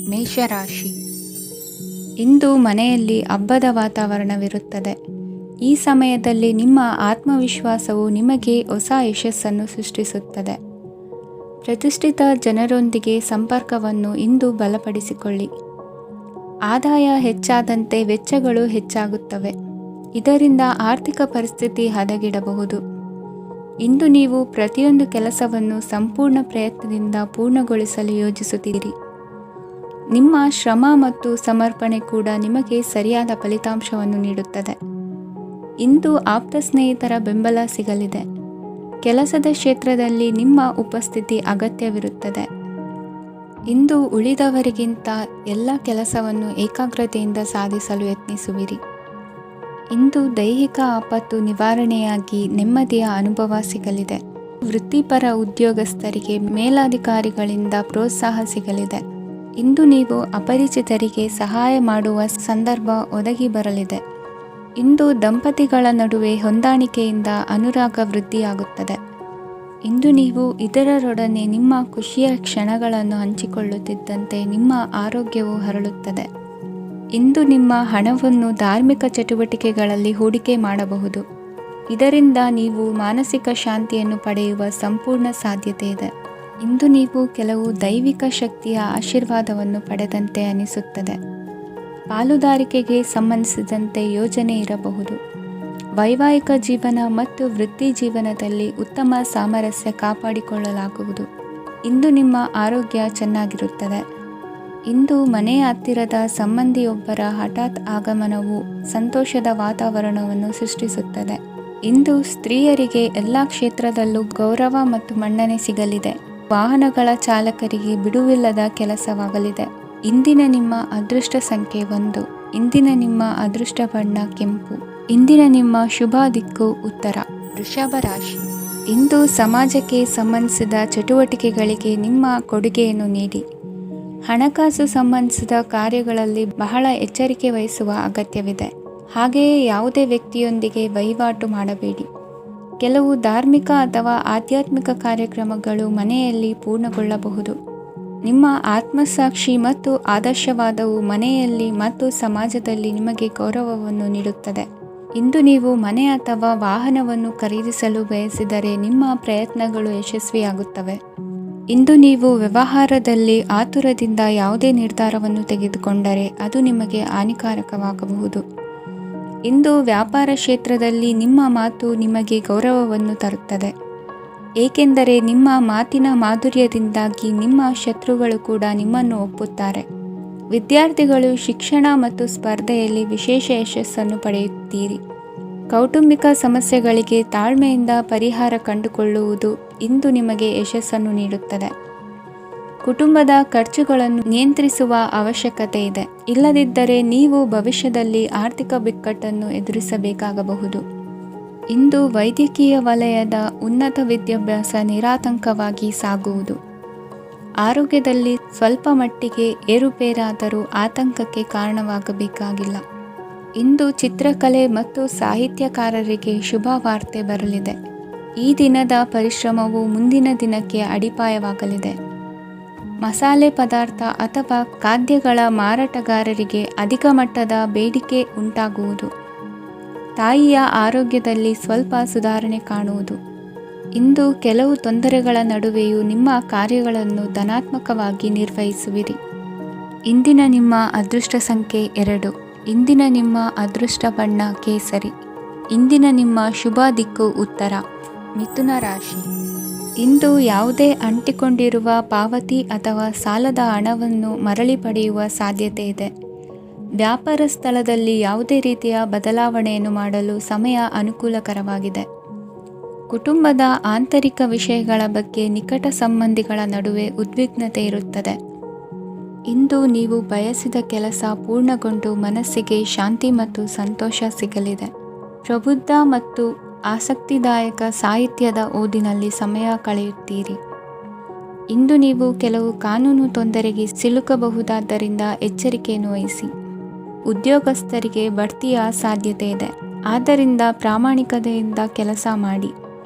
ಮೇಷರಾಶಿ. ಇಂದು ಮನೆಯಲ್ಲಿ ಹಬ್ಬದ ವಾತಾವರಣವಿರುತ್ತದೆ. ಈ ಸಮಯದಲ್ಲಿ ನಿಮ್ಮ ಆತ್ಮವಿಶ್ವಾಸವು ನಿಮಗೆ ಹೊಸ ಯಶಸ್ಸನ್ನು ಸೃಷ್ಟಿಸುತ್ತದೆ. ಪ್ರತಿಷ್ಠಿತ ಜನರೊಂದಿಗೆ ಸಂಪರ್ಕವನ್ನು ಇಂದು ಬಲಪಡಿಸಿಕೊಳ್ಳಿ. ಆದಾಯ ಹೆಚ್ಚಾದಂತೆ ವೆಚ್ಚಗಳು ಹೆಚ್ಚಾಗುತ್ತವೆ. ಇದರಿಂದ ಆರ್ಥಿಕ ಪರಿಸ್ಥಿತಿ ಹದಗೆಡಬಹುದು. ಇಂದು ನೀವು ಪ್ರತಿಯೊಂದು ಕೆಲಸವನ್ನು ಸಂಪೂರ್ಣ ಪ್ರಯತ್ನದಿಂದ ಪೂರ್ಣಗೊಳಿಸಲು ಯೋಜಿಸುತ್ತೀರಿ. ನಿಮ್ಮ ಶ್ರಮ ಮತ್ತು ಸಮರ್ಪಣೆ ಕೂಡ ನಿಮಗೆ ಸರಿಯಾದ ಫಲಿತಾಂಶವನ್ನು ನೀಡುತ್ತದೆ. ಇಂದು ಆಪ್ತ ಸ್ನೇಹಿತರ ಬೆಂಬಲ ಸಿಗಲಿದೆ. ಕೆಲಸದ ಕ್ಷೇತ್ರದಲ್ಲಿ ನಿಮ್ಮ ಉಪಸ್ಥಿತಿ ಅಗತ್ಯವಿರುತ್ತದೆ. ಇಂದು ಉಳಿದವರಿಗಿಂತ ಎಲ್ಲ ಕೆಲಸವನ್ನು ಏಕಾಗ್ರತೆಯಿಂದ ಸಾಧಿಸಲು ಯತ್ನಿಸುವಿರಿ. ಇಂದು ದೈಹಿಕ ಆಪತ್ತು ನಿವಾರಣೆಯಾಗಿ ನೆಮ್ಮದಿಯ ಅನುಭವ ಸಿಗಲಿದೆ. ವೃತ್ತಿಪರ ಉದ್ಯೋಗಸ್ಥರಿಗೆ ಮೇಲಾಧಿಕಾರಿಗಳಿಂದ ಪ್ರೋತ್ಸಾಹ ಸಿಗಲಿದೆ. ಇಂದು ನೀವು ಅಪರಿಚಿತರಿಗೆ ಸಹಾಯ ಮಾಡುವ ಸಂದರ್ಭ ಒದಗಿ ಬರಲಿದೆ. ಇಂದು ದಂಪತಿಗಳ ನಡುವೆ ಹೊಂದಾಣಿಕೆಯಿಂದ ಅನುರಾಗ ವೃದ್ಧಿಯಾಗುತ್ತದೆ. ಇಂದು ನೀವು ಇತರರೊಡನೆ ನಿಮ್ಮ ಖುಷಿಯ ಕ್ಷಣಗಳನ್ನು ಹಂಚಿಕೊಳ್ಳುತ್ತಿದ್ದಂತೆ ನಿಮ್ಮ ಆರೋಗ್ಯವು ಹರಳುತ್ತದೆ. ಇಂದು ನಿಮ್ಮ ಹಣವನ್ನು ಧಾರ್ಮಿಕ ಚಟುವಟಿಕೆಗಳಲ್ಲಿ ಹೂಡಿಕೆ ಮಾಡಬಹುದು. ಇದರಿಂದ ನೀವು ಮಾನಸಿಕ ಶಾಂತಿಯನ್ನು ಪಡೆಯುವ ಸಂಪೂರ್ಣ ಸಾಧ್ಯತೆ ಇದೆ. ಇಂದು ನೀವು ಕೆಲವು ದೈವಿಕ ಶಕ್ತಿಯ ಆಶೀರ್ವಾದವನ್ನು ಪಡೆದಂತೆ ಅನಿಸುತ್ತದೆ. ಪಾಲುದಾರಿಕೆಗೆ ಸಂಬಂಧಿಸಿದಂತೆ ಯೋಜನೆ ಇರಬಹುದು. ವೈವಾಹಿಕ ಜೀವನ ಮತ್ತು ವೃತ್ತಿ ಜೀವನದಲ್ಲಿ ಉತ್ತಮ ಸಾಮರಸ್ಯ ಕಾಪಾಡಿಕೊಳ್ಳಲಾಗುವುದು. ಇಂದು ನಿಮ್ಮ ಆರೋಗ್ಯ ಚೆನ್ನಾಗಿರುತ್ತದೆ. ಇಂದು ಮನೆಯ ಹತ್ತಿರದ ಸಂಬಂಧಿಯೊಬ್ಬರ ಹಠಾತ್ ಆಗಮನವು ಸಂತೋಷದ ವಾತಾವರಣವನ್ನು ಸೃಷ್ಟಿಸುತ್ತದೆ. ಇಂದು ಸ್ತ್ರೀಯರಿಗೆ ಎಲ್ಲ ಕ್ಷೇತ್ರದಲ್ಲೂ ಗೌರವ ಮತ್ತು ಮನ್ನಣೆ ಸಿಗಲಿದೆ. ವಾಹನಗಳ ಚಾಲಕರಿಗೆ ಬಿಡುವಿಲ್ಲದ ಕೆಲಸವಾಗಲಿದೆ. ಇಂದಿನ ನಿಮ್ಮ ಅದೃಷ್ಟ ಸಂಖ್ಯೆ 1. ಇಂದಿನ ನಿಮ್ಮ ಅದೃಷ್ಟ ಬಣ್ಣ ಕೆಂಪು. ಇಂದಿನ ನಿಮ್ಮ ಶುಭ ದಿಕ್ಕು ಉತ್ತರ. ವೃಷಭ ರಾಶಿ. ಇಂದು ಸಮಾಜಕ್ಕೆ ಸಂಬಂಧಿಸಿದ ಚಟುವಟಿಕೆಗಳಿಗೆ ನಿಮ್ಮ ಕೊಡುಗೆಯನ್ನು ನೀಡಿ. ಹಣಕಾಸು ಸಂಬಂಧಿಸಿದ ಕಾರ್ಯಗಳಲ್ಲಿ ಬಹಳ ಎಚ್ಚರಿಕೆ ವಹಿಸುವ ಅಗತ್ಯವಿದೆ. ಹಾಗೆಯೇ ಯಾವುದೇ ವ್ಯಕ್ತಿಯೊಂದಿಗೆ ವಹಿವಾಟು ಮಾಡಬೇಡಿ. ಕೆಲವು ಧಾರ್ಮಿಕ ಅಥವಾ ಆಧ್ಯಾತ್ಮಿಕ ಕಾರ್ಯಕ್ರಮಗಳು ಮನೆಯಲ್ಲಿ ಪೂರ್ಣಗೊಳ್ಳಬಹುದು. ನಿಮ್ಮ ಆತ್ಮಸಾಕ್ಷಿ ಮತ್ತು ಆದರ್ಶವಾದವು ಮನೆಯಲ್ಲಿ ಮತ್ತು ಸಮಾಜದಲ್ಲಿ ನಿಮಗೆ ಗೌರವವನ್ನು ನೀಡುತ್ತದೆ. ಇಂದು ನೀವು ಮನೆ ಅಥವಾ ವಾಹನವನ್ನು ಖರೀದಿಸಲು ಬಯಸಿದರೆ ನಿಮ್ಮ ಪ್ರಯತ್ನಗಳು ಯಶಸ್ವಿಯಾಗುತ್ತವೆ. ಇಂದು ನೀವು ವ್ಯವಹಾರದಲ್ಲಿ ಆತುರದಿಂದ ಯಾವುದೇ ನಿರ್ಧಾರವನ್ನು ತೆಗೆದುಕೊಂಡರೆ ಅದು ನಿಮಗೆ ಹಾನಿಕಾರಕವಾಗಬಹುದು. ಇಂದು ವ್ಯಾಪಾರ ಕ್ಷೇತ್ರದಲ್ಲಿ ನಿಮ್ಮ ಮಾತು ನಿಮಗೆ ಗೌರವವನ್ನು ತರುತ್ತದೆ. ಏಕೆಂದರೆ ನಿಮ್ಮ ಮಾತಿನ ಮಾಧುರ್ಯದಿಂದಾಗಿ ನಿಮ್ಮ ಶತ್ರುಗಳು ಕೂಡ ನಿಮ್ಮನ್ನು ಒಪ್ಪುತ್ತಾರೆ. ವಿದ್ಯಾರ್ಥಿಗಳು ಶಿಕ್ಷಣ ಮತ್ತು ಸ್ಪರ್ಧೆಯಲ್ಲಿ ವಿಶೇಷ ಯಶಸ್ಸನ್ನು ಪಡೆಯುತ್ತೀರಿ. ಕೌಟುಂಬಿಕ ಸಮಸ್ಯೆಗಳಿಗೆ ತಾಳ್ಮೆಯಿಂದ ಪರಿಹಾರ ಕಂಡುಕೊಳ್ಳುವುದು ಇಂದು ನಿಮಗೆ ಯಶಸ್ಸನ್ನು ನೀಡುತ್ತದೆ. ಕುಟುಂಬದ ಖರ್ಚುಗಳನ್ನು ನಿಯಂತ್ರಿಸುವ ಅವಶ್ಯಕತೆ ಇದೆ. ಇಲ್ಲದಿದ್ದರೆ ನೀವು ಭವಿಷ್ಯದಲ್ಲಿ ಆರ್ಥಿಕ ಬಿಕ್ಕಟ್ಟನ್ನು ಎದುರಿಸಬೇಕಾಗಬಹುದು. ಇಂದು ವೈದ್ಯಕೀಯ ವಲಯದ ಉನ್ನತ ವಿದ್ಯಾಭ್ಯಾಸ ನಿರಾತಂಕವಾಗಿ ಸಾಗುವುದು. ಆರೋಗ್ಯದಲ್ಲಿ ಸ್ವಲ್ಪ ಮಟ್ಟಿಗೆ ಏರುಪೇರಾದರೂ ಆತಂಕಕ್ಕೆ ಕಾರಣವಾಗಬೇಕಾಗಿಲ್ಲ. ಇಂದು ಚಿತ್ರಕಲೆ ಮತ್ತು ಸಾಹಿತ್ಯಕಾರರಿಗೆ ಶುಭ ವಾರ್ತೆ ಬರಲಿದೆ. ಈ ದಿನದ ಪರಿಶ್ರಮವು ಮುಂದಿನ ದಿನಕ್ಕೆ ಅಡಿಪಾಯವಾಗಲಿದೆ. ಮಸಾಲೆ ಪದಾರ್ಥ ಅಥವಾ ಖಾದ್ಯಗಳ ಮಾರಾಟಗಾರರಿಗೆ ಅಧಿಕ ಮಟ್ಟದ ಬೇಡಿಕೆ ಉಂಟಾಗುವುದು. ತಾಯಿಯ ಆರೋಗ್ಯದಲ್ಲಿ ಸ್ವಲ್ಪ ಸುಧಾರಣೆ ಕಾಣುವುದು. ಇಂದು ಕೆಲವು ತೊಂದರೆಗಳ ನಡುವೆಯೂ ನಿಮ್ಮ ಕಾರ್ಯಗಳನ್ನು ಧನಾತ್ಮಕವಾಗಿ ನಿರ್ವಹಿಸುವಿರಿ. ಇಂದಿನ ನಿಮ್ಮ ಅದೃಷ್ಟ ಸಂಖ್ಯೆ 2. ಇಂದಿನ ನಿಮ್ಮ ಅದೃಷ್ಟ ಬಣ್ಣ ಕೇಸರಿ. ಇಂದಿನ ನಿಮ್ಮ ಶುಭ ದಿಕ್ಕು ಉತ್ತರ. ಮಿಥುನ ರಾಶಿ. ಇಂದು ಯಾವುದೇ ಅಂಟಿಕೊಂಡಿರುವ ಪಾವತಿ ಅಥವಾ ಸಾಲದ ಹಣವನ್ನು ಮರಳಿ ಪಡೆಯುವ ಸಾಧ್ಯತೆ ಇದೆ. ವ್ಯಾಪಾರ ಸ್ಥಳದಲ್ಲಿ ಯಾವುದೇ ರೀತಿಯ ಬದಲಾವಣೆಯನ್ನು ಮಾಡಲು ಸಮಯ ಅನುಕೂಲಕರವಾಗಿದೆ. ಕುಟುಂಬದ ಆಂತರಿಕ ವಿಷಯಗಳ ಬಗ್ಗೆ ನಿಕಟ ಸಂಬಂಧಿಗಳ ನಡುವೆ ಉದ್ವಿಗ್ನತೆ ಇರುತ್ತದೆ. ಇಂದು ನೀವು ಬಯಸಿದ ಕೆಲಸ ಪೂರ್ಣಗೊಂಡು ಮನಸ್ಸಿಗೆ ಶಾಂತಿ ಮತ್ತು ಸಂತೋಷ ಸಿಗಲಿದೆ. ಪ್ರಬುದ್ಧ ಮತ್ತು ಆಸಕ್ತಿದಾಯಕ ಸಾಹಿತ್ಯದ ಓದಿನಲ್ಲಿ ಸಮಯ ಕಳೆಯುತ್ತೀರಿ. ಇಂದು ನೀವು ಕೆಲವು ಕಾನೂನು ತೊಂದರೆಗೆ ಸಿಲುಕಬಹುದಾದ್ದರಿಂದ ಎಚ್ಚರಿಕೆಯನ್ನು ವಹಿಸಿ. ಉದ್ಯೋಗಸ್ಥರಿಗೆ ಬಡ್ತಿಯ ಸಾಧ್ಯತೆ ಇದೆ. ಆದ್ದರಿಂದ ಪ್ರಾಮಾಣಿಕತೆಯಿಂದ ಕೆಲಸ ಮಾಡಿ.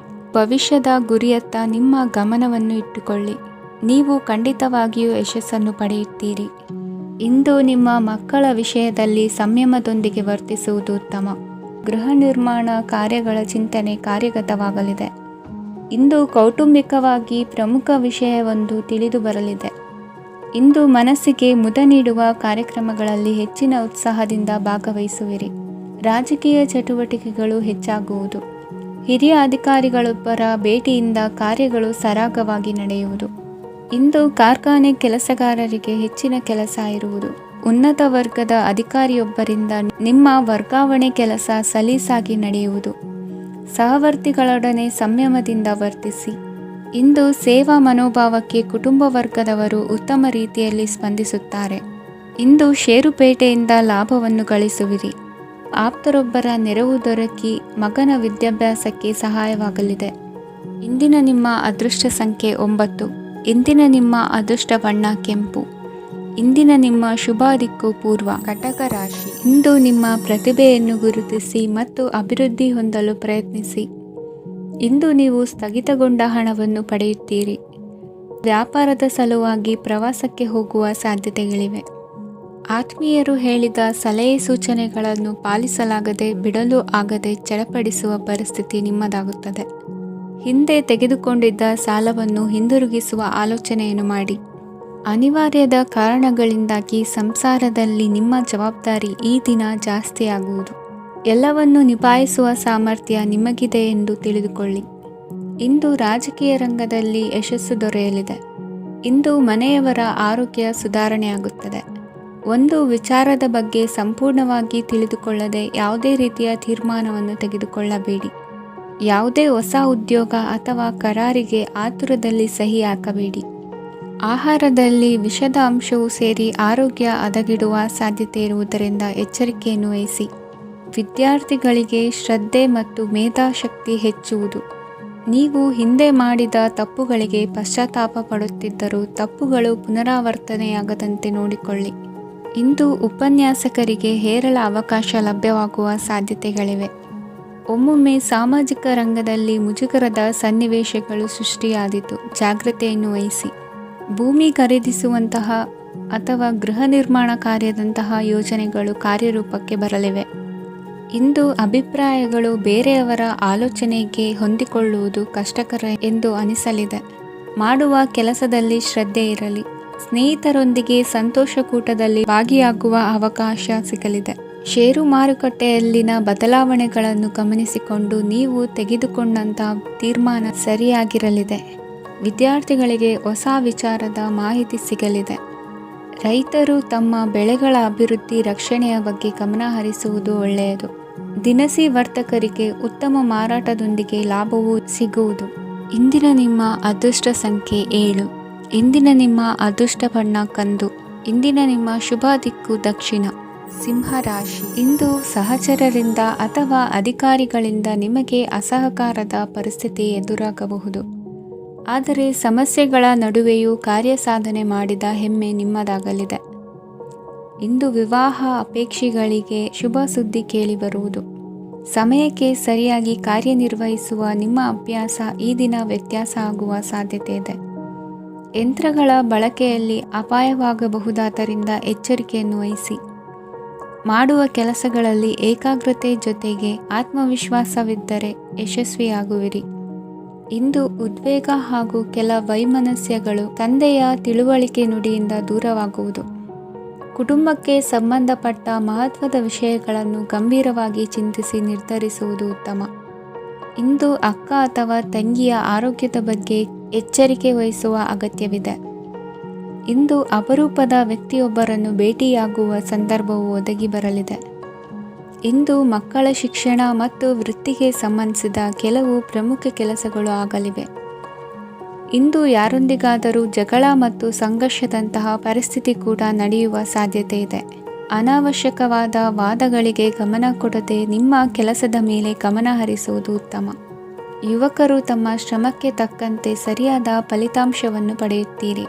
ಭವಿಷ್ಯದ ಗುರಿಯತ್ತ ನಿಮ್ಮ ಗಮನವನ್ನು ಇಟ್ಟುಕೊಳ್ಳಿ. ನೀವು ಖಂಡಿತವಾಗಿಯೂ ಯಶಸ್ಸನ್ನು ಪಡೆಯುತ್ತೀರಿ. ಇಂದು ನಿಮ್ಮ ಮಕ್ಕಳ ವಿಷಯದಲ್ಲಿ ಸಂಯಮದೊಂದಿಗೆ ವರ್ತಿಸುವುದು ಉತ್ತಮ. ಗೃಹ ನಿರ್ಮಾಣ ಕಾರ್ಯಗಳ ಚಿಂತನೆ ಕಾರ್ಯಗತವಾಗಲಿದೆ. ಇಂದು ಕೌಟುಂಬಿಕವಾಗಿ ಪ್ರಮುಖ ವಿಷಯವೊಂದು ತಿಳಿದು ಬರಲಿದೆ. ಇಂದು ಮನಸ್ಸಿಗೆ ಮುದ ನೀಡುವ ಕಾರ್ಯಕ್ರಮಗಳಲ್ಲಿ ಹೆಚ್ಚಿನ ಉತ್ಸಾಹದಿಂದ ಭಾಗವಹಿಸುವಿರಿ. ರಾಜಕೀಯ ಚಟುವಟಿಕೆಗಳು ಹೆಚ್ಚಾಗುವುದು. ಹಿರಿಯ ಅಧಿಕಾರಿಗಳೊಬ್ಬರ ಭೇಟಿಯಿಂದ ಕಾರ್ಯಗಳು ಸರಾಗವಾಗಿ ನಡೆಯುವುದು. ಇಂದು ಕಾರ್ಖಾನೆ ಕೆಲಸಗಾರರಿಗೆ ಹೆಚ್ಚಿನ ಕೆಲಸ ಇರುವುದು. ಉನ್ನತ ವರ್ಗದ ಅಧಿಕಾರಿಯೊಬ್ಬರಿಂದ ನಿಮ್ಮ ವರ್ಗಾವಣೆ ಕೆಲಸ ಸಲೀಸಾಗಿ ನಡೆಯುವುದು. ಸಹವರ್ತಿಗಳೊಡನೆ ಸಂಯಮದಿಂದ ವರ್ತಿಸಿ. ಇಂದು ಸೇವಾ ಮನೋಭಾವಕ್ಕೆ ಕುಟುಂಬ ವರ್ಗದವರು ಉತ್ತಮ ರೀತಿಯಲ್ಲಿ ಸ್ಪಂದಿಸುತ್ತಾರೆ. ಇಂದು ಷೇರುಪೇಟೆಯಿಂದ ಲಾಭವನ್ನು ಗಳಿಸುವಿರಿ. ಆಪ್ತರೊಬ್ಬರ ನೆರವು ದೊರಕಿ ಮಗನ ವಿದ್ಯಾಭ್ಯಾಸಕ್ಕೆ ಸಹಾಯವಾಗಲಿದೆ. ಇಂದಿನ ನಿಮ್ಮ ಅದೃಷ್ಟ ಸಂಖ್ಯೆ 9. ಇಂದಿನ ನಿಮ್ಮ ಅದೃಷ್ಟ ಬಣ್ಣ ಕೆಂಪು. ಇಂದಿನ ನಿಮ್ಮ ಶುಭ ದಿಕ್ಕು ಪೂರ್ವ. ಕಟಕ ರಾಶಿ. ಇಂದು ನಿಮ್ಮ ಪ್ರತಿಭೆಯನ್ನು ಗುರುತಿಸಿ ಮತ್ತು ಅಭಿವೃದ್ಧಿ ಹೊಂದಲು ಪ್ರಯತ್ನಿಸಿ. ಇಂದು ನೀವು ಸ್ಥಗಿತಗೊಂಡ ಹಣವನ್ನು ಪಡೆಯುತ್ತೀರಿ. ವ್ಯಾಪಾರದ ಸಲುವಾಗಿ ಪ್ರವಾಸಕ್ಕೆ ಹೋಗುವ ಸಾಧ್ಯತೆಗಳಿವೆ. ಆತ್ಮೀಯರು ಹೇಳಿದ ಸಲಹೆ ಸೂಚನೆಗಳನ್ನು ಪಾಲಿಸಲಾಗದೆ ಬಿಡಲು ಆಗದೆ ಚಡಪಡಿಸುವ ಪರಿಸ್ಥಿತಿ ನಿಮ್ಮದಾಗುತ್ತದೆ. ಹಿಂದೆ ತೆಗೆದುಕೊಂಡಿದ್ದ ಸಾಲವನ್ನು ಹಿಂದಿರುಗಿಸುವ ಆಲೋಚನೆಯನ್ನು ಮಾಡಿ. ಅನಿವಾರ್ಯದ ಕಾರಣಗಳಿಂದಾಗಿ ಸಂಸಾರದಲ್ಲಿ ನಿಮ್ಮ ಜವಾಬ್ದಾರಿ ಈ ದಿನ ಜಾಸ್ತಿಯಾಗುವುದು. ಎಲ್ಲವನ್ನು ನಿಭಾಯಿಸುವ ಸಾಮರ್ಥ್ಯ ನಿಮಗಿದೆ ಎಂದು ತಿಳಿದುಕೊಳ್ಳಿ. ಇಂದು ರಾಜಕೀಯ ರಂಗದಲ್ಲಿ ಯಶಸ್ಸು ದೊರೆಯಲಿದೆ. ಇಂದು ಮನೆಯವರ ಆರೋಗ್ಯ ಸುಧಾರಣೆಯಾಗುತ್ತದೆ. ಒಂದು ವಿಚಾರದ ಬಗ್ಗೆ ಸಂಪೂರ್ಣವಾಗಿ ತಿಳಿದುಕೊಳ್ಳದೆ ಯಾವುದೇ ರೀತಿಯ ತೀರ್ಮಾನವನ್ನು ತೆಗೆದುಕೊಳ್ಳಬೇಡಿ. ಯಾವುದೇ ಹೊಸ ಉದ್ಯೋಗ ಅಥವಾ ಕರಾರಿಗೆ ಆತುರದಲ್ಲಿ ಸಹಿ ಹಾಕಬೇಡಿ. ಆಹಾರದಲ್ಲಿ ವಿಷದ ಅಂಶವು ಸೇರಿ ಆರೋಗ್ಯ ಹದಗೆಡುವ ಸಾಧ್ಯತೆ ಇರುವುದರಿಂದ ಎಚ್ಚರಿಕೆಯನ್ನು ವಹಿಸಿ. ವಿದ್ಯಾರ್ಥಿಗಳಿಗೆ ಶ್ರದ್ಧೆ ಮತ್ತು ಮೇಧಾಶಕ್ತಿ ಹೆಚ್ಚುವುದು. ನೀವು ಹಿಂದೆ ಮಾಡಿದ ತಪ್ಪುಗಳಿಗೆ ಪಶ್ಚಾತ್ತಾಪ ಪಡುತ್ತಿದ್ದರೂ ತಪ್ಪುಗಳು ಪುನರಾವರ್ತನೆಯಾಗದಂತೆ ನೋಡಿಕೊಳ್ಳಿ. ಇಂದು ಉಪನ್ಯಾಸಕರಿಗೆ ಹೇರಳ ಅವಕಾಶ ಲಭ್ಯವಾಗುವ ಸಾಧ್ಯತೆಗಳಿವೆ. ಒಮ್ಮೊಮ್ಮೆ ಸಾಮಾಜಿಕ ರಂಗದಲ್ಲಿ ಮುಜುಗರದ ಸನ್ನಿವೇಶಗಳು ಸೃಷ್ಟಿಯಾದೀತು. ಜಾಗ್ರತೆಯನ್ನು ವಹಿಸಿ. ಭೂಮಿ ಖರೀದಿಸುವಂತಹ ಅಥವಾ ಗೃಹ ನಿರ್ಮಾಣ ಕಾರ್ಯದಂತಹ ಯೋಜನೆಗಳು ಕಾರ್ಯರೂಪಕ್ಕೆ ಬರಲಿವೆ. ಇಂದು ಅಭಿಪ್ರಾಯಗಳು ಬೇರೆಯವರ ಆಲೋಚನೆಗೆ ಹೊಂದಿಕೊಳ್ಳುವುದು ಕಷ್ಟಕರ ಎಂದು ಅನಿಸಲಿದೆ. ಮಾಡುವ ಕೆಲಸದಲ್ಲಿ ಶ್ರದ್ಧೆ ಇರಲಿ. ಸ್ನೇಹಿತರೊಂದಿಗೆ ಸಂತೋಷಕೂಟದಲ್ಲಿ ಭಾಗಿಯಾಗುವ ಅವಕಾಶ ಸಿಗಲಿದೆ. ಷೇರು ಮಾರುಕಟ್ಟೆಯಲ್ಲಿನ ಬದಲಾವಣೆಗಳನ್ನು ಗಮನಿಸಿಕೊಂಡು ನೀವು ತೆಗೆದುಕೊಂಡಂತಹ ತೀರ್ಮಾನ ಸರಿಯಾಗಿರಲಿದೆ. ವಿದ್ಯಾರ್ಥಿಗಳಿಗೆ ಹೊಸ ವಿಚಾರದ ಮಾಹಿತಿ ಸಿಗಲಿದೆ. ರೈತರು ತಮ್ಮ ಬೆಳೆಗಳ ಅಭಿವೃದ್ಧಿ ರಕ್ಷಣೆಯ ಬಗ್ಗೆ ಗಮನ ಹರಿಸುವುದು ಒಳ್ಳೆಯದು. ದಿನಸಿ ವರ್ತಕರಿಗೆ ಉತ್ತಮ ಮಾರಾಟದೊಂದಿಗೆ ಲಾಭವೂ ಸಿಗುವುದು. ಇಂದಿನ ನಿಮ್ಮ ಅದೃಷ್ಟ ಸಂಖ್ಯೆ 7. ಇಂದಿನ ನಿಮ್ಮ ಅದೃಷ್ಟ ಬಣ್ಣ ಕಂದು. ಇಂದಿನ ನಿಮ್ಮ ಶುಭ ದಿಕ್ಕು ದಕ್ಷಿಣ. ಸಿಂಹ ರಾಶಿ. ಇಂದು ಸಹಚರರಿಂದ ಅಥವಾ ಅಧಿಕಾರಿಗಳಿಂದ ನಿಮಗೆ ಅಸಹಕಾರದ ಪರಿಸ್ಥಿತಿ ಎದುರಾಗಬಹುದು. ಆದರೆ ಸಮಸ್ಯೆಗಳ ನಡುವೆಯೂ ಕಾರ್ಯಸಾಧನೆ ಮಾಡಿದ ಹೆಮ್ಮೆ ನಿಮ್ಮದಾಗಲಿದೆ. ಇಂದು ವಿವಾಹ ಅಪೇಕ್ಷಿಗಳಿಗೆ ಶುಭ ಸುದ್ದಿ ಕೇಳಿಬರುವುದು. ಸಮಯಕ್ಕೆ ಸರಿಯಾಗಿ ಕಾರ್ಯನಿರ್ವಹಿಸುವ ನಿಮ್ಮ ಅಭ್ಯಾಸ ಈ ದಿನ ವ್ಯತ್ಯಾಸ ಆಗುವ ಸಾಧ್ಯತೆ ಇದೆ. ಯಂತ್ರಗಳ ಬಳಕೆಯಲ್ಲಿ ಅಪಾಯವಾಗಬಹುದಾದ್ದರಿಂದ ಎಚ್ಚರಿಕೆಯನ್ನು ವಹಿಸಿ. ಮಾಡುವ ಕೆಲಸಗಳಲ್ಲಿ ಏಕಾಗ್ರತೆ ಜೊತೆಗೆ ಆತ್ಮವಿಶ್ವಾಸವಿದ್ದರೆ ಯಶಸ್ವಿಯಾಗುವಿರಿ. ಇಂದು ಉದ್ವೇಗ ಹಾಗೂ ಕೆಲ ವೈಮನಸ್ಯಗಳು ತಂದೆಯ ತಿಳುವಳಿಕೆ ನುಡಿಯಿಂದ ದೂರವಾಗುವುದು. ಕುಟುಂಬಕ್ಕೆ ಸಂಬಂಧಪಟ್ಟ ಮಹತ್ವದ ವಿಷಯಗಳನ್ನು ಗಂಭೀರವಾಗಿ ಚಿಂತಿಸಿ ನಿರ್ಧರಿಸುವುದು ಉತ್ತಮ. ಇಂದು ಅಕ್ಕ ಅಥವಾ ತಂಗಿಯ ಆರೋಗ್ಯದ ಬಗ್ಗೆ ಎಚ್ಚರಿಕೆ ವಹಿಸುವ ಅಗತ್ಯವಿದೆ. ಇಂದು ಅಪರೂಪದ ವ್ಯಕ್ತಿಯೊಬ್ಬರನ್ನು ಭೇಟಿಯಾಗುವ ಸಂದರ್ಭವು ಒದಗಿ ಬರಲಿದೆ. ಇಂದು ಮಕ್ಕಳ ಶಿಕ್ಷಣ ಮತ್ತು ವೃತ್ತಿಗೆ ಸಂಬಂಧಿಸಿದ ಕೆಲವು ಪ್ರಮುಖ ಕೆಲಸಗಳು ಆಗಲಿವೆ. ಇಂದು ಯಾರೊಂದಿಗಾದರೂ ಜಗಳ ಮತ್ತು ಸಂಘರ್ಷದಂತಹ ಪರಿಸ್ಥಿತಿ ಕೂಡ ನಡೆಯುವ ಸಾಧ್ಯತೆ ಇದೆ. ಅನಾವಶ್ಯಕವಾದ ವಾದಗಳಿಗೆ ಗಮನ ಕೊಡದೆ ನಿಮ್ಮ ಕೆಲಸದ ಮೇಲೆ ಗಮನ ಹರಿಸುವುದು ಉತ್ತಮ. ಯುವಕರು ತಮ್ಮ ಶ್ರಮಕ್ಕೆ ತಕ್ಕಂತೆ ಸರಿಯಾದ ಫಲಿತಾಂಶವನ್ನು ಪಡೆಯುತ್ತೀರಿ.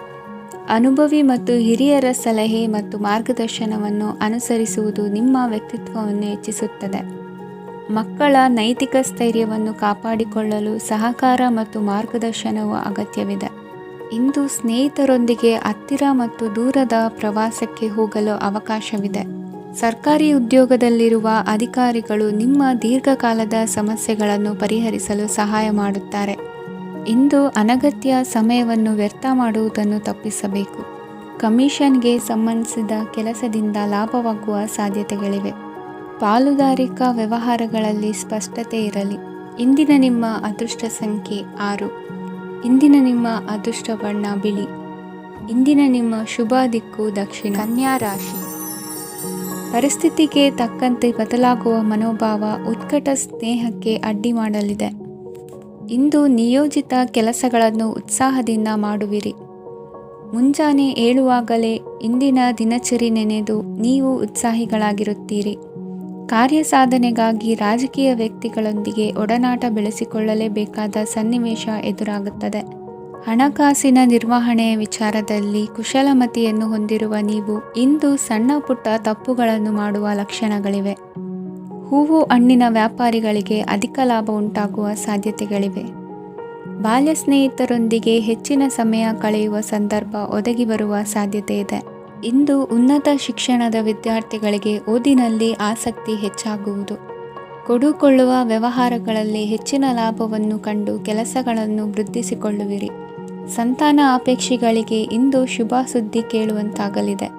ಅನುಭವಿ ಮತ್ತು ಹಿರಿಯರ ಸಲಹೆ ಮತ್ತು ಮಾರ್ಗದರ್ಶನವನ್ನು ಅನುಸರಿಸುವುದು ನಿಮ್ಮ ವ್ಯಕ್ತಿತ್ವವನ್ನು ಹೆಚ್ಚಿಸುತ್ತದೆ. ಮಕ್ಕಳ ನೈತಿಕ ಸ್ಥೈರ್ಯವನ್ನು ಕಾಪಾಡಿಕೊಳ್ಳಲು ಸಹಕಾರ ಮತ್ತು ಮಾರ್ಗದರ್ಶನವು ಅಗತ್ಯವಿದೆ. ಇಂದು ಸ್ನೇಹಿತರೊಂದಿಗೆ ಹತ್ತಿರ ಮತ್ತು ದೂರದ ಪ್ರವಾಸಕ್ಕೆ ಹೋಗಲು ಅವಕಾಶವಿದೆ. ಸರ್ಕಾರಿ ಉದ್ಯೋಗದಲ್ಲಿರುವ ಅಧಿಕಾರಿಗಳು ನಿಮ್ಮ ದೀರ್ಘಕಾಲದ ಸಮಸ್ಯೆಗಳನ್ನು ಪರಿಹರಿಸಲು ಸಹಾಯ ಮಾಡುತ್ತಾರೆ. ಇಂದು ಅನಗತ್ಯ ಸಮಯವನ್ನು ವ್ಯರ್ಥ ಮಾಡುವುದನ್ನು ತಪ್ಪಿಸಬೇಕು. ಕಮಿಷನ್ಗೆ ಸಂಬಂಧಿಸಿದ ಕೆಲಸದಿಂದ ಲಾಭವಾಗುವ ಸಾಧ್ಯತೆಗಳಿವೆ. ಪಾಲುದಾರಿಕಾ ವ್ಯವಹಾರಗಳಲ್ಲಿ ಸ್ಪಷ್ಟತೆ ಇರಲಿ. ಇಂದಿನ ನಿಮ್ಮ ಅದೃಷ್ಟ ಸಂಖ್ಯೆ 6. ಇಂದಿನ ನಿಮ್ಮ ಅದೃಷ್ಟ ಬಣ್ಣ ಬಿಳಿ. ಇಂದಿನ ನಿಮ್ಮ ಶುಭ ದಿಕ್ಕು ದಕ್ಷಿಣ. ಕನ್ಯಾ ರಾಶಿ. ಪರಿಸ್ಥಿತಿಗೆ ತಕ್ಕಂತೆ ಬದಲಾಗುವ ಮನೋಭಾವ ಉತ್ಕಟ ಸ್ನೇಹಕ್ಕೆ ಅಡ್ಡಿ ಮಾಡಲಿದೆ. ಇಂದು ನಿಯೋಜಿತ ಕೆಲಸಗಳನ್ನು ಉತ್ಸಾಹದಿಂದ ಮಾಡುವಿರಿ. ಮುಂಜಾನೆ ಏಳುವಾಗಲೇ ಇಂದಿನ ದಿನಚರಿ ನೆನೆದು ನೀವು ಉತ್ಸಾಹಿಗಳಾಗಿರುತ್ತೀರಿ. ಕಾರ್ಯಸಾಧನೆಗಾಗಿ ರಾಜಕೀಯ ವ್ಯಕ್ತಿಗಳೊಂದಿಗೆ ಒಡನಾಟ ಬೆಳೆಸಿಕೊಳ್ಳಲೇಬೇಕಾದ ಸನ್ನಿವೇಶ ಎದುರಾಗುತ್ತದೆ. ಹಣಕಾಸಿನ ನಿರ್ವಹಣೆಯ ವಿಚಾರದಲ್ಲಿ ಕುಶಲಮತಿಯನ್ನು ಹೊಂದಿರುವ ನೀವು ಇಂದು ಸಣ್ಣ ಪುಟ್ಟ ತಪ್ಪುಗಳನ್ನು ಮಾಡುವ ಲಕ್ಷಣಗಳಿವೆ. ಹೂವು ಹಣ್ಣಿನ ವ್ಯಾಪಾರಿಗಳಿಗೆ ಅಧಿಕ ಲಾಭ ಉಂಟಾಗುವ ಸಾಧ್ಯತೆಗಳಿವೆ. ಬಾಲ್ಯ ಸ್ನೇಹಿತರೊಂದಿಗೆ ಹೆಚ್ಚಿನ ಸಮಯ ಕಳೆಯುವ ಸಂದರ್ಭ ಒದಗಿ ಬರುವ ಸಾಧ್ಯತೆ ಇದೆ. ಇಂದು ಉನ್ನತ ಶಿಕ್ಷಣದ ವಿದ್ಯಾರ್ಥಿಗಳಿಗೆ ಓದಿನಲ್ಲಿ ಆಸಕ್ತಿ ಹೆಚ್ಚಾಗುವುದು. ಕೊಡುಕೊಳ್ಳುವ ವ್ಯವಹಾರಗಳಲ್ಲಿ ಹೆಚ್ಚಿನ ಲಾಭವನ್ನು ಕಂಡು ಕೆಲಸಗಳನ್ನು ವೃದ್ಧಿಸಿಕೊಳ್ಳುವಿರಿ. ಸಂತಾನ ಅಪೇಕ್ಷಿಗಳಿಗೆ ಇಂದು ಶುಭ ಸುದ್ದಿ ಕೇಳುವಂತಾಗಲಿದೆ.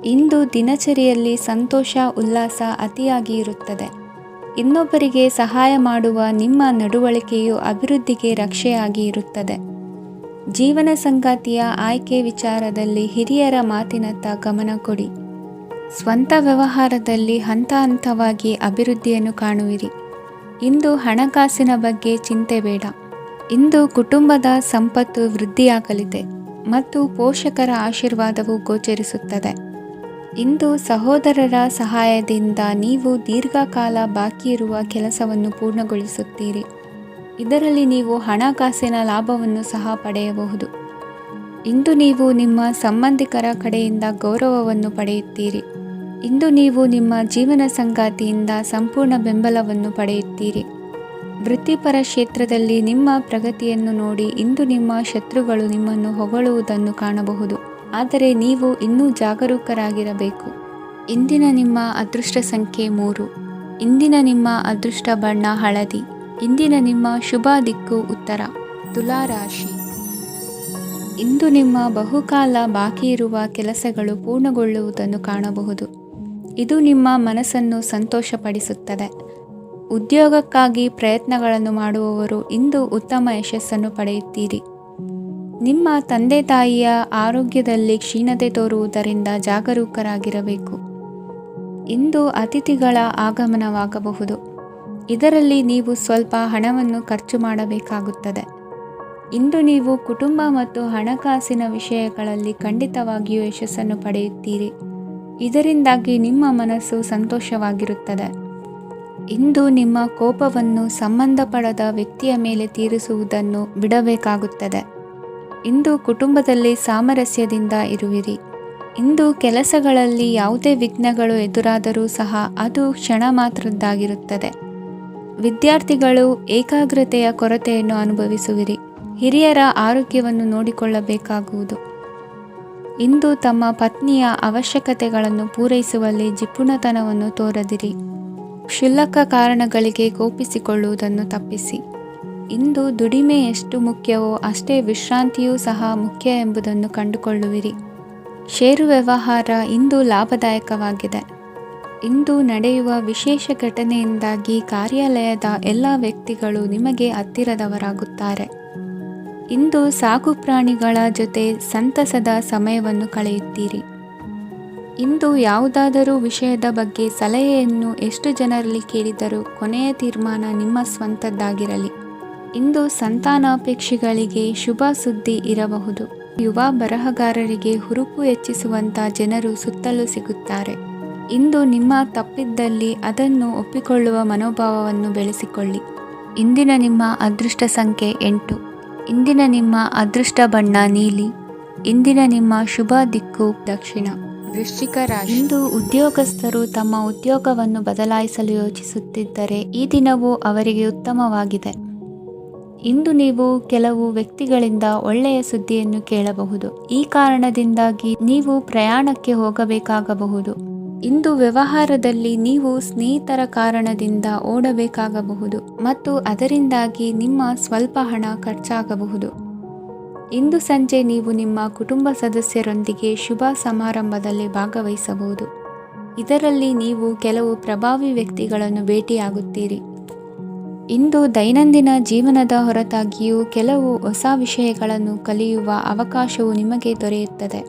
ಇಂದು ದಿನಚರಿಯಲ್ಲಿ ಸಂತೋಷ ಉಲ್ಲಾಸ ಅತಿಯಾಗಿ ಇರುತ್ತದೆ. ಇನ್ನೊಬ್ಬರಿಗೆ ಸಹಾಯ ಮಾಡುವ ನಿಮ್ಮ ನಡವಳಿಕೆಯು ಅಭಿವೃದ್ಧಿಗೆ ರಕ್ಷೆಯಾಗಿ ಇರುತ್ತದೆ. ಜೀವನ ಸಂಗಾತಿಯ ಆಯ್ಕೆ ವಿಚಾರದಲ್ಲಿ ಹಿರಿಯರ ಮಾತಿನತ್ತ ಗಮನ ಕೊಡಿ. ಸ್ವಂತ ವ್ಯವಹಾರದಲ್ಲಿ ಹಂತ ಹಂತವಾಗಿ ಅಭಿವೃದ್ಧಿಯನ್ನು ಕಾಣುವಿರಿ. ಇಂದು ಹಣಕಾಸಿನ ಬಗ್ಗೆ ಚಿಂತೆ ಬೇಡ. ಇಂದು ಕುಟುಂಬದ ಸಂಪತ್ತು ವೃದ್ಧಿಯಾಗಲಿದೆ ಮತ್ತು ಪೋಷಕರ ಆಶೀರ್ವಾದವು ಗೋಚರಿಸುತ್ತದೆ. ಇಂದು ಸಹೋದರರ ಸಹಾಯದಿಂದ ನೀವು ದೀರ್ಘಕಾಲ ಬಾಕಿ ಇರುವ ಕೆಲಸವನ್ನು ಪೂರ್ಣಗೊಳಿಸುತ್ತೀರಿ. ಇದರಲ್ಲಿ ನೀವು ಹಣಕಾಸಿನ ಲಾಭವನ್ನು ಸಹ ಪಡೆಯಬಹುದು. ಇಂದು ನೀವು ನಿಮ್ಮ ಸಂಬಂಧಿಕರ ಕಡೆಯಿಂದ ಗೌರವವನ್ನು ಪಡೆಯುತ್ತೀರಿ. ಇಂದು ನೀವು ನಿಮ್ಮ ಜೀವನ ಸಂಗಾತಿಯಿಂದ ಸಂಪೂರ್ಣ ಬೆಂಬಲವನ್ನು ಪಡೆಯುತ್ತೀರಿ. ವೃತ್ತಿಪರ ಕ್ಷೇತ್ರದಲ್ಲಿ ನಿಮ್ಮ ಪ್ರಗತಿಯನ್ನು ನೋಡಿ ಇಂದು ನಿಮ್ಮ ಶತ್ರುಗಳು ನಿಮ್ಮನ್ನು ಹೊಗಳುವುದನ್ನು ಕಾಣಬಹುದು. ಆದರೆ ನೀವು ಇನ್ನೂ ಜಾಗರೂಕರಾಗಿರಬೇಕು. ಇಂದಿನ ನಿಮ್ಮ ಅದೃಷ್ಟ ಸಂಖ್ಯೆ 3. ಇಂದಿನ ನಿಮ್ಮ ಅದೃಷ್ಟ ಬಣ್ಣ ಹಳದಿ. ಇಂದಿನ ನಿಮ್ಮ ಶುಭ ದಿಕ್ಕು ಉತ್ತರ. ತುಲಾ ರಾಶಿ. ಇಂದು ನಿಮ್ಮ ಬಹುಕಾಲ ಬಾಕಿ ಇರುವ ಕೆಲಸಗಳು ಪೂರ್ಣಗೊಳ್ಳುವುದನ್ನು ಕಾಣಬಹುದು. ಇದು ನಿಮ್ಮ ಮನಸ್ಸನ್ನು ಸಂತೋಷಪಡಿಸುತ್ತದೆ. ಉದ್ಯೋಗಕ್ಕಾಗಿ ಪ್ರಯತ್ನಗಳನ್ನು ಮಾಡುವವರು ಇಂದು ಉತ್ತಮ ಯಶಸ್ಸನ್ನು ಪಡೆಯುತ್ತೀರಿ. ನಿಮ್ಮ ತಂದೆ ತಾಯಿಯ ಆರೋಗ್ಯದಲ್ಲಿ ಕ್ಷೀಣತೆ ತೋರುವುದರಿಂದ ಜಾಗರೂಕರಾಗಿರಬೇಕು. ಇಂದು ಅತಿಥಿಗಳ ಆಗಮನವಾಗಬಹುದು. ಇದರಲ್ಲಿ ನೀವು ಸ್ವಲ್ಪ ಹಣವನ್ನು ಖರ್ಚು ಮಾಡಬೇಕಾಗುತ್ತದೆ. ಇಂದು ನೀವು ಕುಟುಂಬ ಮತ್ತು ಹಣಕಾಸಿನ ವಿಷಯಗಳಲ್ಲಿ ಖಂಡಿತವಾಗಿಯೂ ಯಶಸ್ಸನ್ನು ಪಡೆಯುತ್ತೀರಿ. ಇದರಿಂದಾಗಿ ನಿಮ್ಮ ಮನಸ್ಸು ಸಂತೋಷವಾಗಿರುತ್ತದೆ. ಇಂದು ನಿಮ್ಮ ಕೋಪವನ್ನು ಸಂಬಂಧಪಡದ ವ್ಯಕ್ತಿಯ ಮೇಲೆ ತೀರಿಸುವುದನ್ನು ಬಿಡಬೇಕಾಗುತ್ತದೆ. ಇಂದು ಕುಟುಂಬದಲ್ಲಿ ಸಾಮರಸ್ಯದಿಂದ ಇರುವಿರಿ. ಇಂದು ಕೆಲಸಗಳಲ್ಲಿ ಯಾವುದೇ ವಿಘ್ನಗಳು ಎದುರಾದರೂ ಸಹ ಅದು ಕ್ಷಣ ಮಾತ್ರದ್ದಾಗಿರುತ್ತದೆ. ವಿದ್ಯಾರ್ಥಿಗಳು ಏಕಾಗ್ರತೆಯ ಕೊರತೆಯನ್ನು ಅನುಭವಿಸುವಿರಿ. ಹಿರಿಯರ ಆರೋಗ್ಯವನ್ನು ನೋಡಿಕೊಳ್ಳಬೇಕಾಗುವುದು. ಇಂದು ತಮ್ಮ ಪತ್ನಿಯ ಅವಶ್ಯಕತೆಗಳನ್ನು ಪೂರೈಸುವಲ್ಲಿ ಜಿಪುಣತನವನ್ನು ತೋರದಿರಿ. ಕ್ಷುಲ್ಲಕ ಕಾರಣಗಳಿಗೆ ಕೋಪಿಸಿಕೊಳ್ಳುವುದನ್ನು ತಪ್ಪಿಸಿ. ಇಂದು ದುಡಿಮೆ ಎಷ್ಟು ಮುಖ್ಯವೋ ಅಷ್ಟೇ ವಿಶ್ರಾಂತಿಯೂ ಸಹ ಮುಖ್ಯ ಎಂಬುದನ್ನು ಕಂಡುಕೊಳ್ಳುವಿರಿ. ಷೇರು ವ್ಯವಹಾರ ಇಂದು ಲಾಭದಾಯಕವಾಗಿದೆ. ಇಂದು ನಡೆಯುವ ವಿಶೇಷ ಘಟನೆಯಿಂದಾಗಿ ಕಾರ್ಯಾಲಯದ ಎಲ್ಲ ವ್ಯಕ್ತಿಗಳು ನಿಮಗೆ ಹತ್ತಿರದವರಾಗುತ್ತಾರೆ. ಇಂದು ಸಾಕು ಪ್ರಾಣಿಗಳ ಜೊತೆ ಸಂತಸದ ಸಮಯವನ್ನು ಕಳೆಯುತ್ತೀರಿ. ಇಂದು ಯಾವುದಾದರೂ ವಿಷಯದ ಬಗ್ಗೆ ಸಲಹೆಯನ್ನು ಎಷ್ಟು ಜನರಲ್ಲಿ ಕೇಳಿದರೂ ಕೊನೆಯ ತೀರ್ಮಾನ ನಿಮ್ಮ ಸ್ವಂತದ್ದಾಗಿರಲಿ. ಇಂದು ಸಂತಾನಾಪೇಕ್ಷಿಗಳಿಗೆ ಶುಭ ಸುದ್ದಿ ಇರಬಹುದು. ಯುವ ಬರಹಗಾರರಿಗೆ ಹುರುಪು ಹೆಚ್ಚಿಸುವಂಥ ಜನರು ಸುತ್ತಲೂ ಸಿಗುತ್ತಾರೆ. ಇಂದು ನಿಮ್ಮ ತಪ್ಪಿದ್ದಲ್ಲಿ ಅದನ್ನು ಒಪ್ಪಿಕೊಳ್ಳುವ ಮನೋಭಾವವನ್ನು ಬೆಳೆಸಿಕೊಳ್ಳಿ. ಇಂದಿನ ನಿಮ್ಮ ಅದೃಷ್ಟ ಸಂಖ್ಯೆ 8. ಇಂದಿನ ನಿಮ್ಮ ಅದೃಷ್ಟ ಬಣ್ಣ ನೀಲಿ. ಇಂದಿನ ನಿಮ್ಮ ಶುಭ ದಿಕ್ಕು ದಕ್ಷಿಣ. ವೃಶ್ಚಿಕ ರಾಶಿ. ಇಂದು ಉದ್ಯೋಗಸ್ಥರು ತಮ್ಮ ಉದ್ಯೋಗವನ್ನು ಬದಲಾಯಿಸಲು ಯೋಚಿಸುತ್ತಿದ್ದರೆ ಈ ದಿನವೂ ಅವರಿಗೆ ಉತ್ತಮವಾಗಿದೆ. ಇಂದು ನೀವು ಕೆಲವು ವ್ಯಕ್ತಿಗಳಿಂದ ಒಳ್ಳೆಯ ಸುದ್ದಿಯನ್ನು ಕೇಳಬಹುದು. ಈ ಕಾರಣದಿಂದಾಗಿ ನೀವು ಪ್ರಯಾಣಕ್ಕೆ ಹೋಗಬೇಕಾಗಬಹುದು. ಇಂದು ವ್ಯವಹಾರದಲ್ಲಿ ನೀವು ಸ್ನೇಹಿತರ ಕಾರಣದಿಂದ ಓಡಬೇಕಾಗಬಹುದು ಮತ್ತು ಅದರಿಂದಾಗಿ ನಿಮ್ಮ ಸ್ವಲ್ಪ ಹಣ ಖರ್ಚಾಗಬಹುದು. ಇಂದು ಸಂಜೆ ನೀವು ನಿಮ್ಮ ಕುಟುಂಬ ಸದಸ್ಯರೊಂದಿಗೆ ಶುಭ ಸಮಾರಂಭದಲ್ಲಿ ಭಾಗವಹಿಸಬಹುದು. ಇದರಲ್ಲಿ ನೀವು ಕೆಲವು ಪ್ರಭಾವಿ ವ್ಯಕ್ತಿಗಳನ್ನು ಭೇಟಿಯಾಗುತ್ತೀರಿ. ಇಂದು ದೈನಂದಿನ ಜೀವನದ ಹೊರತಾಗಿಯೂ ಕೆಲವು ಹೊಸ ವಿಷಯಗಳನ್ನು ಕಲಿಯುವ ಅವಕಾಶವು ನಿಮಗೆ ದೊರೆಯುತ್ತದೆ.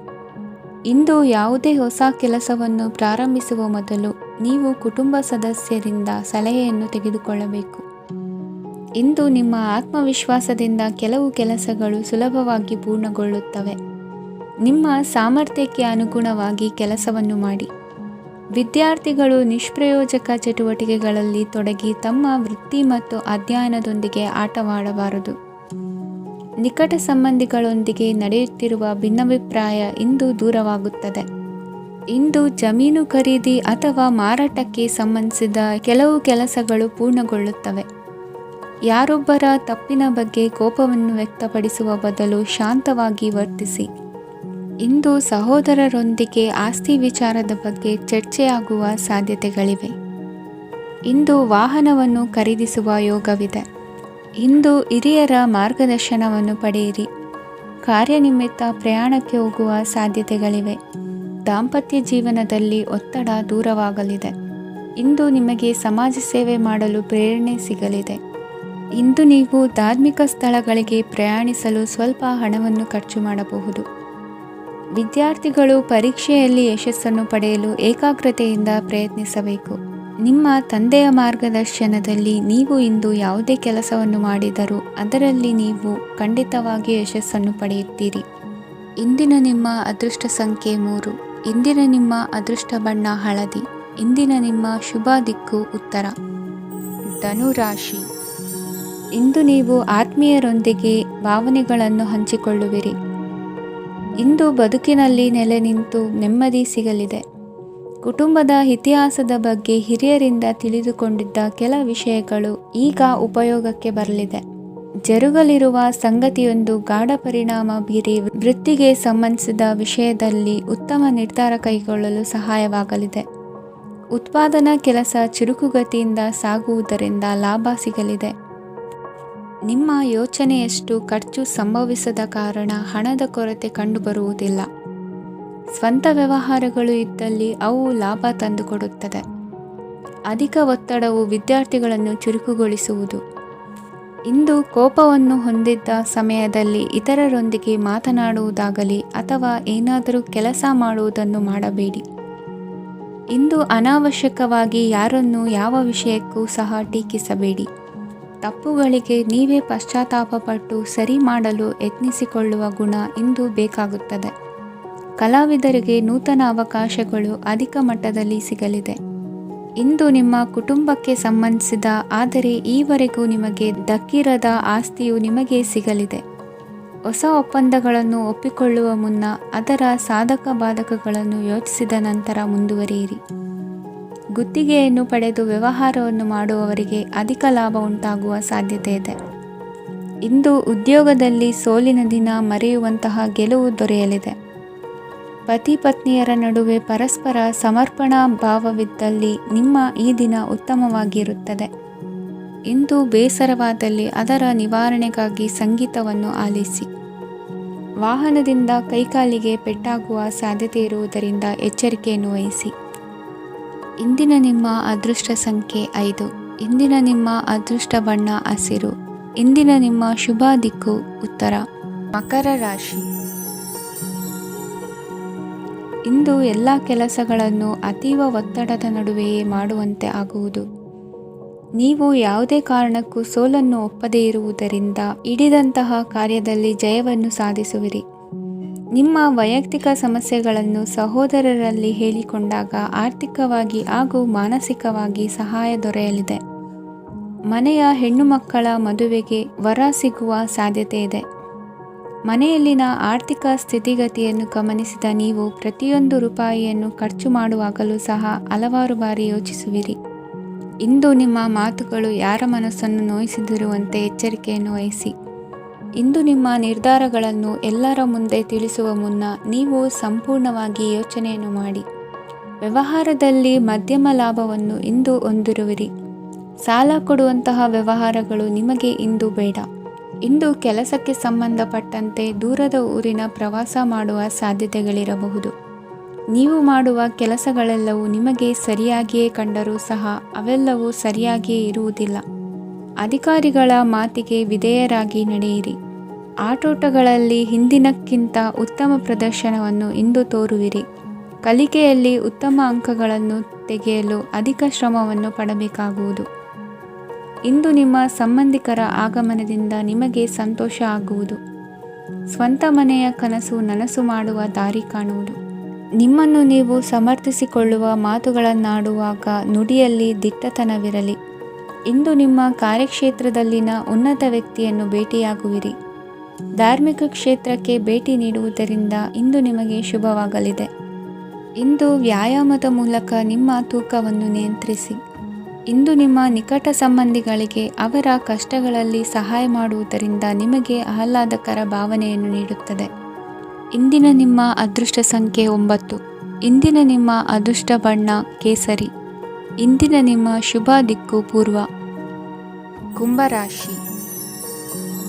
ಇಂದು ಯಾವುದೇ ಹೊಸ ಕೆಲಸವನ್ನು ಪ್ರಾರಂಭಿಸುವ ಮೊದಲು ನೀವು ಕುಟುಂಬ ಸದಸ್ಯರಿಂದ ಸಲಹೆಯನ್ನು ತೆಗೆದುಕೊಳ್ಳಬೇಕು. ಇಂದು ನಿಮ್ಮ ಆತ್ಮವಿಶ್ವಾಸದಿಂದ ಕೆಲವು ಕೆಲಸಗಳು ಸುಲಭವಾಗಿ ಪೂರ್ಣಗೊಳ್ಳುತ್ತವೆ. ನಿಮ್ಮ ಸಾಮರ್ಥ್ಯಕ್ಕೆ ಅನುಗುಣವಾಗಿ ಕೆಲಸವನ್ನು ಮಾಡಿ. ವಿದ್ಯಾರ್ಥಿಗಳು ನಿಷ್ಪ್ರಯೋಜಕ ಚಟುವಟಿಕೆಗಳಲ್ಲಿ ತೊಡಗಿ ತಮ್ಮ ವೃತ್ತಿ ಮತ್ತು ಅಧ್ಯಯನದೊಂದಿಗೆ ಆಟವಾಡಬಾರದು. ನಿಕಟ ಸಂಬಂಧಿಗಳೊಂದಿಗೆ ನಡೆಯುತ್ತಿರುವ ಭಿನ್ನಾಭಿಪ್ರಾಯ ಇಂದು ದೂರವಾಗುತ್ತದೆ. ಇಂದು ಜಮೀನು ಖರೀದಿ ಅಥವಾ ಮಾರಾಟಕ್ಕೆ ಸಂಬಂಧಿಸಿದ ಕೆಲವು ಕೆಲಸಗಳು ಪೂರ್ಣಗೊಳ್ಳುತ್ತವೆ. ಯಾರೊಬ್ಬರ ತಪ್ಪಿನ ಬಗ್ಗೆ ಕೋಪವನ್ನು ವ್ಯಕ್ತಪಡಿಸುವ ಬದಲು ಶಾಂತವಾಗಿ ವರ್ತಿಸಿ. ಇಂದು ಸಹೋದರರೊಂದಿಗೆ ಆಸ್ತಿ ವಿಚಾರದ ಬಗ್ಗೆ ಚರ್ಚೆಯಾಗುವ ಸಾಧ್ಯತೆಗಳಿವೆ. ಇಂದು ವಾಹನವನ್ನು ಖರೀದಿಸುವ ಯೋಗವಿದೆ. ಇಂದು ಹಿರಿಯರ ಮಾರ್ಗದರ್ಶನವನ್ನು ಪಡೆಯಿರಿ. ಕಾರ್ಯನಿಮಿತ್ತ ಪ್ರಯಾಣಕ್ಕೆ ಹೋಗುವ ಸಾಧ್ಯತೆಗಳಿವೆ. ದಾಂಪತ್ಯ ಜೀವನದಲ್ಲಿ ಒತ್ತಡ ದೂರವಾಗಲಿದೆ. ಇಂದು ನಿಮಗೆ ಸಮಾಜ ಸೇವೆ ಮಾಡಲು ಪ್ರೇರಣೆ ಸಿಗಲಿದೆ. ಇಂದು ನೀವು ಧಾರ್ಮಿಕ ಸ್ಥಳಗಳಿಗೆ ಪ್ರಯಾಣಿಸಲು ಸ್ವಲ್ಪ ಹಣವನ್ನು ಖರ್ಚು ಮಾಡಬಹುದು. ವಿದ್ಯಾರ್ಥಿಗಳು ಪರೀಕ್ಷೆಯಲ್ಲಿ ಯಶಸ್ಸನ್ನು ಪಡೆಯಲು ಏಕಾಗ್ರತೆಯಿಂದ ಪ್ರಯತ್ನಿಸಬೇಕು. ನಿಮ್ಮ ತಂದೆಯ ಮಾರ್ಗದರ್ಶನದಲ್ಲಿ ನೀವು ಇಂದು ಯಾವುದೇ ಕೆಲಸವನ್ನು ಮಾಡಿದರೂ ಅದರಲ್ಲಿ ನೀವು ಖಂಡಿತವಾಗಿ ಯಶಸ್ಸನ್ನು ಪಡೆಯುತ್ತೀರಿ. ಇಂದಿನ ನಿಮ್ಮ ಅದೃಷ್ಟ ಸಂಖ್ಯೆ 3. ಇಂದಿನ ನಿಮ್ಮ ಅದೃಷ್ಟ ಬಣ್ಣ ಹಳದಿ. ಇಂದಿನ ನಿಮ್ಮ ಶುಭ ದಿಕ್ಕು ಉತ್ತರ. ಧನುರಾಶಿ. ಇಂದು ನೀವು ಆತ್ಮೀಯರೊಂದಿಗೆ ಭಾವನೆಗಳನ್ನು ಹಂಚಿಕೊಳ್ಳುವಿರಿ. ಇಂದು ಬದುಕಿನಲ್ಲಿ ನೆಲೆ ನಿಂತು ನೆಮ್ಮದಿ ಸಿಗಲಿದೆ. ಕುಟುಂಬದ ಇತಿಹಾಸದ ಬಗ್ಗೆ ಹಿರಿಯರಿಂದ ತಿಳಿದುಕೊಂಡಿದ್ದ ಕೆಲ ವಿಷಯಗಳು ಈಗ ಉಪಯೋಗಕ್ಕೆ ಬರಲಿದೆ. ಜರುಗಲಿರುವ ಸಂಗತಿಯೊಂದು ಗಾಢ ಪರಿಣಾಮ ಬೀರಿ ವೃತ್ತಿಗೆ ಸಂಬಂಧಿಸಿದ ವಿಷಯದಲ್ಲಿ ಉತ್ತಮ ನಿರ್ಧಾರ ಕೈಗೊಳ್ಳಲು ಸಹಾಯವಾಗಲಿದೆ. ಉತ್ಪಾದನಾ ಕೆಲಸ ಚುರುಕುಗತಿಯಿಂದ ಸಾಗುವುದರಿಂದ ಲಾಭ ಸಿಗಲಿದೆ. ನಿಮ್ಮ ಯೋಚನೆಯಷ್ಟು ಖರ್ಚು ಸಂಭವಿಸದ ಕಾರಣ ಹಣದ ಕೊರತೆ ಕಂಡುಬರುವುದಿಲ್ಲ. ಸ್ವಂತ ವ್ಯವಹಾರಗಳು ಇದ್ದಲ್ಲಿ ಅವು ಲಾಭ ತಂದುಕೊಡುತ್ತದೆ. ಅಧಿಕ ಒತ್ತಡವು ವಿದ್ಯಾರ್ಥಿಗಳನ್ನು ಚುರುಕುಗೊಳಿಸುವುದು. ಇಂದು ಕೋಪವನ್ನು ಹೊಂದಿದ್ದ ಸಮಯದಲ್ಲಿ ಇತರರೊಂದಿಗೆ ಮಾತನಾಡುವುದಾಗಲಿ ಅಥವಾ ಏನಾದರೂ ಕೆಲಸ ಮಾಡುವುದನ್ನು ಮಾಡಬೇಡಿ. ಇಂದು ಅನಾವಶ್ಯಕವಾಗಿ ಯಾರನ್ನೂ ಯಾವ ವಿಷಯಕ್ಕೂ ಸಹ ಟೀಕಿಸಬೇಡಿ. ತಪ್ಪುಗಳಿಗೆ ನೀವೇ ಪಶ್ಚಾತ್ತಾಪಪಟ್ಟು ಸರಿ ಮಾಡಲು ಯತ್ನಿಸಿಕೊಳ್ಳುವ ಗುಣ ಇಂದು ಬೇಕಾಗುತ್ತದೆ. ಕಲಾವಿದರಿಗೆ ನೂತನ ಅವಕಾಶಗಳು ಅಧಿಕ ಮಟ್ಟದಲ್ಲಿ ಸಿಗಲಿದೆ. ಇಂದು ನಿಮ್ಮ ಕುಟುಂಬಕ್ಕೆ ಸಂಬಂಧಿಸಿದ ಆದರೆ ಈವರೆಗೂ ನಿಮಗೆ ದಕ್ಕಿರದ ಆಸ್ತಿಯು ನಿಮಗೆ ಸಿಗಲಿದೆ. ಹೊಸ ಒಪ್ಪಂದಗಳನ್ನು ಒಪ್ಪಿಕೊಳ್ಳುವ ಮುನ್ನ ಅದರ ಸಾಧಕ ಬಾಧಕಗಳನ್ನು ಯೋಚಿಸಿದ ನಂತರ ಮುಂದುವರಿಯಿರಿ. ಗುತ್ತಿಗೆಯನ್ನು ಪಡೆದು ವ್ಯವಹಾರವನ್ನು ಮಾಡುವವರಿಗೆ ಅಧಿಕ ಲಾಭ ಉಂಟಾಗುವ ಸಾಧ್ಯತೆ ಇದೆ. ಇಂದು ಉದ್ಯೋಗದಲ್ಲಿ ಸೋಲಿನ ದಿನ ಮರೆಯುವಂತಹ ಗೆಲುವು ದೊರೆಯಲಿದೆ. ಪತಿ ಪತ್ನಿಯರ ನಡುವೆ ಪರಸ್ಪರ ಸಮರ್ಪಣಾ ಭಾವವಿದ್ದಲ್ಲಿ ನಿಮ್ಮ ಈ ದಿನ ಉತ್ತಮವಾಗಿರುತ್ತದೆ. ಇಂದು ಬೇಸರವಾದಲ್ಲಿ ಅದರ ನಿವಾರಣೆಗಾಗಿ ಸಂಗೀತವನ್ನು ಆಲಿಸಿ. ವಾಹನದಿಂದ ಕೈಕಾಲಿಗೆ ಪೆಟ್ಟಾಗುವ ಸಾಧ್ಯತೆ ಇರುವುದರಿಂದ ಎಚ್ಚರಿಕೆಯನ್ನು ವಹಿಸಿ. ಇಂದಿನ ನಿಮ್ಮ ಅದೃಷ್ಟ ಸಂಖ್ಯೆ 5. ಇಂದಿನ ನಿಮ್ಮ ಅದೃಷ್ಟ ಬಣ್ಣ ಹಸಿರು. ಇಂದಿನ ನಿಮ್ಮ ಶುಭ ದಿಕ್ಕು ಉತ್ತರ. ಮಕರ ರಾಶಿ. ಇಂದು ಎಲ್ಲ ಕೆಲಸಗಳನ್ನು ಅತೀವ ಒತ್ತಡದ ನಡುವೆಯೇ ಮಾಡುವಂತೆ ಆಗುವುದು. ನೀವು ಯಾವುದೇ ಕಾರಣಕ್ಕೂ ಸೋಲನ್ನು ಒಪ್ಪದೇ ಇರುವುದರಿಂದ ಹಿಡಿದಂತಹ ಕಾರ್ಯದಲ್ಲಿ ಜಯವನ್ನು ಸಾಧಿಸುವಿರಿ. ನಿಮ್ಮ ವೈಯಕ್ತಿಕ ಸಮಸ್ಯೆಗಳನ್ನು ಸಹೋದರರಲ್ಲಿ ಹೇಳಿಕೊಂಡಾಗ ಆರ್ಥಿಕವಾಗಿ ಹಾಗೂ ಮಾನಸಿಕವಾಗಿ ಸಹಾಯ ದೊರೆಯಲಿದೆ. ಮನೆಯ ಹೆಣ್ಣು ಮಕ್ಕಳ ಮದುವೆಗೆ ವರ ಸಿಗುವ ಸಾಧ್ಯತೆ ಇದೆ. ಮನೆಯಲ್ಲಿನ ಆರ್ಥಿಕ ಸ್ಥಿತಿಗತಿಯನ್ನು ಗಮನಿಸಿದ ನೀವು ಪ್ರತಿಯೊಂದು ರೂಪಾಯಿಯನ್ನು ಖರ್ಚು ಮಾಡುವಾಗಲೂ ಸಹ ಹಲವಾರು ಬಾರಿ ಯೋಚಿಸುವಿರಿ. ಇಂದು ನಿಮ್ಮ ಮಾತುಗಳು ಯಾರ ಮನಸ್ಸನ್ನು ನೋಯಿಸದಿರುವಂತೆ ಎಚ್ಚರಿಕೆಯನ್ನು ವಹಿಸಿ. ಇಂದು ನಿಮ್ಮ ನಿರ್ಧಾರಗಳನ್ನು ಎಲ್ಲರ ಮುಂದೆ ತಿಳಿಸುವ ಮುನ್ನ ನೀವು ಸಂಪೂರ್ಣವಾಗಿ ಯೋಚನೆಯನ್ನು ಮಾಡಿ. ವ್ಯವಹಾರದಲ್ಲಿ ಮಧ್ಯಮ ಲಾಭವನ್ನು ಇಂದು ಹೊಂದಿರುವಿರಿ. ಸಾಲ ಕೊಡುವಂತಹ ವ್ಯವಹಾರಗಳು ನಿಮಗೆ ಇಂದು ಬೇಡ. ಇಂದು ಕೆಲಸಕ್ಕೆ ಸಂಬಂಧಪಟ್ಟಂತೆ ದೂರದ ಊರಿನ ಪ್ರವಾಸ ಮಾಡುವ ಸಾಧ್ಯತೆಗಳಿರಬಹುದು. ನೀವು ಮಾಡುವ ಕೆಲಸಗಳೆಲ್ಲವೂ ನಿಮಗೆ ಸರಿಯಾಗಿಯೇ ಕಂಡರೂ ಸಹ ಅವೆಲ್ಲವೂ ಸರಿಯಾಗಿಯೇ ಇರುವುದಿಲ್ಲ. ಅಧಿಕಾರಿಗಳ ಮಾತಿಗೆ ವಿಧೇಯರಾಗಿ ನಡೆಯಿರಿ. ಆಟೋಟಗಳಲ್ಲಿ ಹಿಂದಿನಕ್ಕಿಂತ ಉತ್ತಮ ಪ್ರದರ್ಶನವನ್ನು ಇಂದು ತೋರುವಿರಿ. ಕಲಿಕೆಯಲ್ಲಿ ಉತ್ತಮ ಅಂಕಗಳನ್ನು ತೆಗೆಯಲು ಅಧಿಕ ಶ್ರಮವನ್ನು ಪಡಬೇಕಾಗುವುದು. ಇಂದು ನಿಮ್ಮ ಸಂಬಂಧಿಕರ ಆಗಮನದಿಂದ ನಿಮಗೆ ಸಂತೋಷ ಆಗುವುದು. ಸ್ವಂತ ಮನೆಯ ಕನಸು ನನಸು ಮಾಡುವ ದಾರಿ ಕಾಣುವುದು. ನಿಮ್ಮನ್ನು ನೀವು ಸಮರ್ಥಿಸಿಕೊಳ್ಳುವ ಮಾತುಗಳನ್ನಾಡುವಾಗ ನುಡಿಯಲ್ಲಿ ದಿಟ್ಟತನವಿರಲಿ. ಇಂದು ನಿಮ್ಮ ಕಾರ್ಯಕ್ಷೇತ್ರದಲ್ಲಿನ ಉನ್ನತ ವ್ಯಕ್ತಿಯನ್ನು ಭೇಟಿಯಾಗುವಿರಿ. ಧಾರ್ಮಿಕ ಕ್ಷೇತ್ರಕ್ಕೆ ಭೇಟಿ ನೀಡುವುದರಿಂದ ಇಂದು ನಿಮಗೆ ಶುಭವಾಗಲಿದೆ. ಇಂದು ವ್ಯಾಯಾಮದ ಮೂಲಕ ನಿಮ್ಮ ತೂಕವನ್ನು ನಿಯಂತ್ರಿಸಿ. ಇಂದು ನಿಮ್ಮ ನಿಕಟ ಸಂಬಂಧಿಗಳಿಗೆ ಅವರ ಕಷ್ಟಗಳಲ್ಲಿ ಸಹಾಯ ಮಾಡುವುದರಿಂದ ನಿಮಗೆ ಆಹ್ಲಾದಕರ ಭಾವನೆಯನ್ನು ನೀಡುತ್ತದೆ. ಇಂದಿನ ನಿಮ್ಮ ಅದೃಷ್ಟ ಸಂಖ್ಯೆ 9. ಇಂದಿನ ನಿಮ್ಮ ಅದೃಷ್ಟ ಬಣ್ಣ ಕೇಸರಿ. ಇಂದಿನ ನಿಮ್ಮ ಶುಭ ದಿಕ್ಕು ಪೂರ್ವ. ಕುಂಭರಾಶಿ.